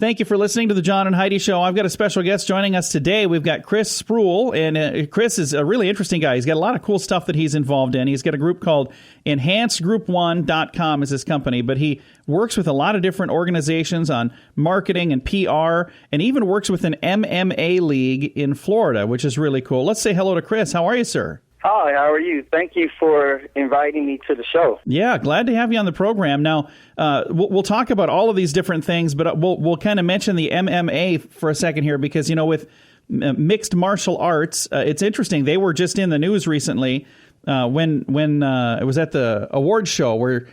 Thank you for listening to the John and Heidi Show. I've got a special guest joining us today. We've got Chris Spruill, and Chris is a really interesting guy. He's got a lot of cool stuff that he's involved in. He's got a group called EnhancedGroupOne.com is his company, but he works with a lot of different organizations on marketing and PR, and even works with an MMA league in Florida, which is really cool. Let's say hello to Chris. How are you, sir? Hi, how are you? Thank you for inviting me to the show. Yeah, glad to have you on the program. Now, we'll talk about all of these different things, but we'll kind of mention the MMA for a second here because, you know, with mixed martial arts, it's interesting. They were just in the news recently when it was at the awards show where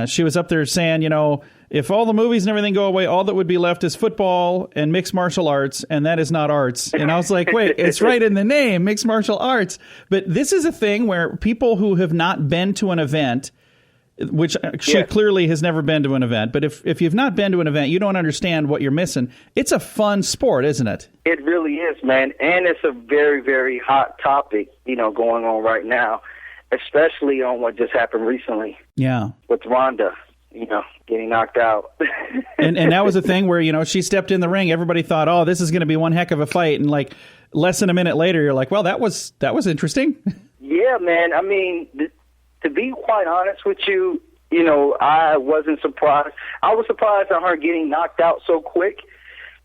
she was up there saying, you know, if all the movies and everything go away, all that would be left is football and mixed martial arts, and that is not arts. And I was like, wait, it's right in the name, mixed martial arts. But this is a thing where people who have not been to an event, which she clearly has never been to an event, but if you've not been to an event, you don't understand what you're missing. It's a fun sport, isn't it? It really is, man. And it's a very, very hot topic, you know, going on right now, especially on what just happened recently. Yeah. With Rhonda. You know, getting knocked out. and that was a thing where, you know, she stepped in the ring. Everybody thought, oh, this is going to be one heck of a fight. And like less than a minute later, you're like, well, that was interesting. Yeah, man. I mean, to be quite honest with you, you know, I wasn't surprised. I was surprised on her getting knocked out so quick,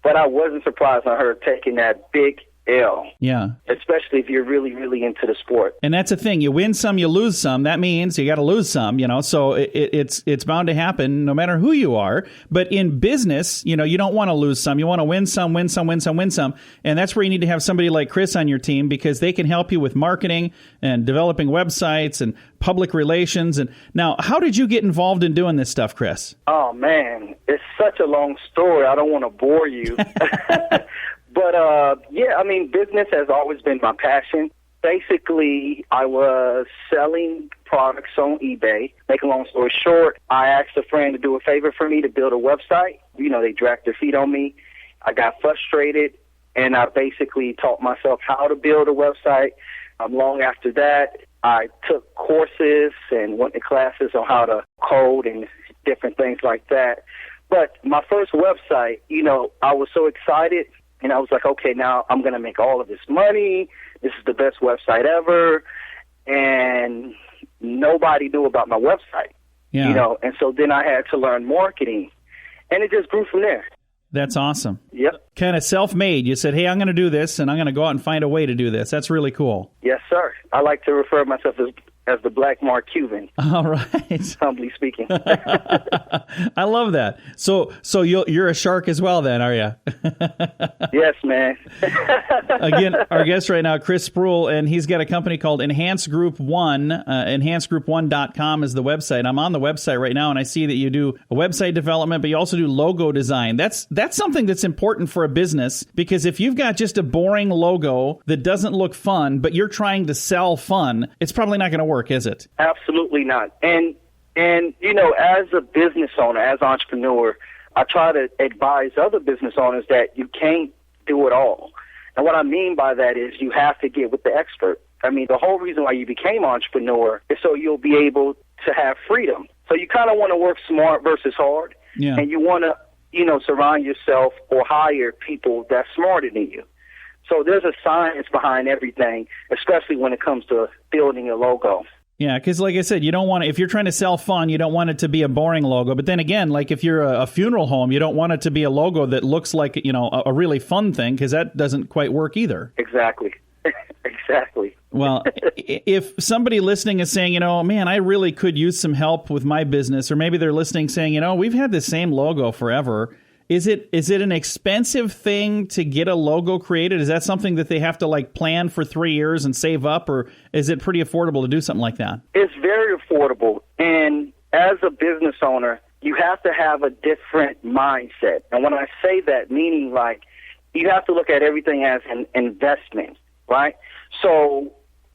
but I wasn't surprised on her taking that big L. Yeah. Especially if you're really, really into the sport. And that's the thing. You win some, you lose some. That means you got to lose some, you know, so it's bound to happen no matter who you are. But in business, you know, you don't want to lose some. You want to win some, win some, win some, win some. And that's where you need to have somebody like Chris on your team because they can help you with marketing and developing websites and public relations. And now, how did you get involved in doing this stuff, Chris? Oh, man, it's such a long story. I don't want to bore you. But, yeah, I mean, business has always been my passion. Basically, I was selling products on eBay. Make a long story short, I asked a friend to do a favor for me to build a website. You know, they dragged their feet on me. I got frustrated, and I basically taught myself how to build a website. Long after that, I took courses and went to classes on how to code and different things like that. But my first website, you know, I was so excited. And I was like, okay, now I'm going to make all of this money. This is the best website ever. And nobody knew about my website, you know. And so then I had to learn marketing. And it just grew from there. That's awesome. Yep. Kind of self-made. You said, hey, I'm going to do this, and I'm going to go out and find a way to do this. That's really cool. Yes, sir. I like to refer myself as the Black Mark Cuban. All right. Humbly speaking. I love that. So you're a shark as well then, are you? Yes, man. Again, our guest right now, Chris Spruill, and he's got a company called Enhanced Group One. EnhancedGroupOne.com is the website. I'm on the website right now, and I see that you do a website development, but you also do logo design. That's something that's important for a business, because if you've got just a boring logo that doesn't look fun, but you're trying to sell fun, it's probably not going to work, is it? Absolutely not. And you know, as a business owner, as an entrepreneur, I try to advise other business owners that you can't do it all. And what I mean by that is you have to get with the expert. I mean, the whole reason why you became an entrepreneur is so you'll be able to have freedom. So you kind of want to work smart versus hard. Yeah. And you want to, you know, surround yourself or hire people that's smarter than you. So there's a science behind everything, especially when it comes to building a logo. Yeah, because like I said, you don't want to, if you're trying to sell fun, you don't want it to be a boring logo. But then again, like if you're a funeral home, you don't want it to be a logo that looks like, you know, a really fun thing, because that doesn't quite work either. Exactly. Exactly. Well, if somebody listening is saying, you know, man, I really could use some help with my business, or maybe they're listening saying, you know, we've had the same logo forever. Is it an expensive thing to get a logo created? Is that something that they have to like plan for 3 years and save up, or is it pretty affordable to do something like that? It's very affordable. And as a business owner, you have to have a different mindset. And when I say that, meaning like you have to look at everything as an investment, right? So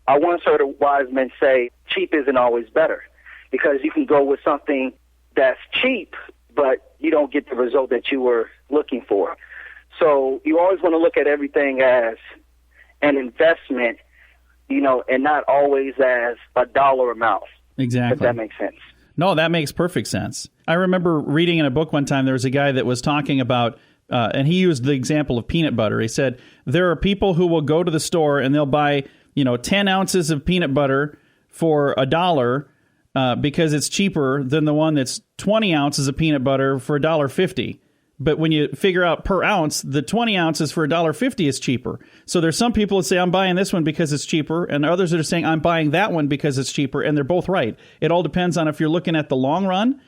I once heard a wise man say, cheap isn't always better, because you can go with something that's cheap, but you don't get the result that you were looking for. So you always want to look at everything as an investment, you know, and not always as a dollar amount. Exactly. If that makes sense. No, that makes perfect sense. I remember reading in a book one time, there was a guy that was talking about and he used the example of peanut butter. He said, there are people who will go to the store and they'll buy, 10 ounces of peanut butter for $1 because it's cheaper than the one that's 20 ounces of peanut butter for $1.50. But when you figure out per ounce, the 20 ounces for $1.50 is cheaper. So there's some people that say, I'm buying this one because it's cheaper, and others that are saying, I'm buying that one because it's cheaper, and they're both right. It all depends on if you're looking at the long run,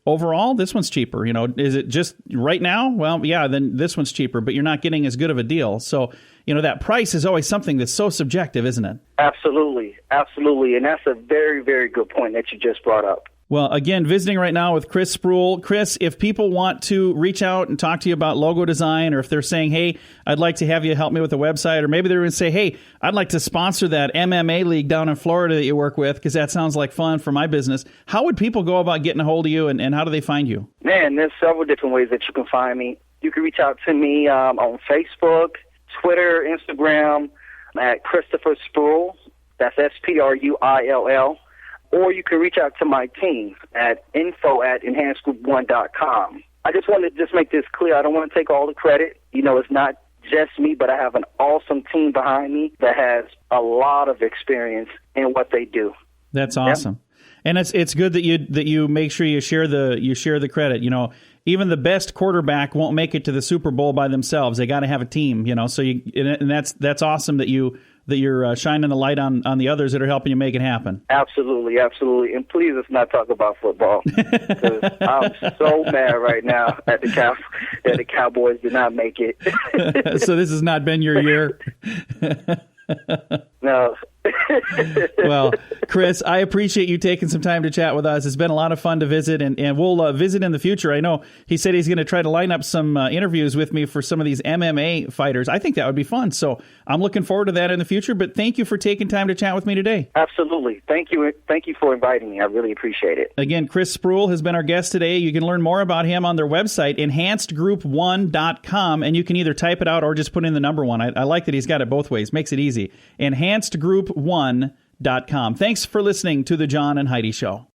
overall, this one's cheaper. Is it just right now? Well, yeah, then this one's cheaper, but you're not getting as good of a deal. So, that price is always something that's so subjective, isn't it? Absolutely. Absolutely. And that's a very, very good point that you just brought up. Well, again, visiting right now with Chris Spruill. Chris, if people want to reach out and talk to you about logo design, or if they're saying, hey, I'd like to have you help me with the website, or maybe they're going to say, hey, I'd like to sponsor that MMA league down in Florida that you work with because that sounds like fun for my business. How would people go about getting a hold of you, and how do they find you? Man, there's several different ways that you can find me. You can reach out to me on Facebook, Twitter, Instagram, at Christopher Spruill. That's Spruill. Or you can reach out to my team at info@EnhancedGroupOne.com. I just want to make this clear. I don't want to take all the credit. It's not just me, but I have an awesome team behind me that has a lot of experience in what they do. That's awesome. Yep. And it's good that you make sure you share the credit. Even the best quarterback won't make it to the Super Bowl by themselves. They got to have a team. So that's awesome that you're shining the light on the others that are helping you make it happen. Absolutely, absolutely. And please let's not talk about football. Because I'm so mad right now at that the Cowboys did not make it. So this has not been your year? No. Well, Chris, I appreciate you taking some time to chat with us. It's been a lot of fun to visit, and we'll visit in the future. I know he said he's going to try to line up some interviews with me for some of these MMA fighters. I think that would be fun. So I'm looking forward to that in the future, but thank you for taking time to chat with me today. Absolutely. Thank you. Thank you for inviting me. I really appreciate it. Again, Chris Spruill has been our guest today. You can learn more about him on their website, EnhancedGroupOne.com, and you can either type it out or just put in the number one. I like that he's got it both ways. Makes it easy. EnhancedGroupOne.com. Thanks for listening to The John and Heidi Show.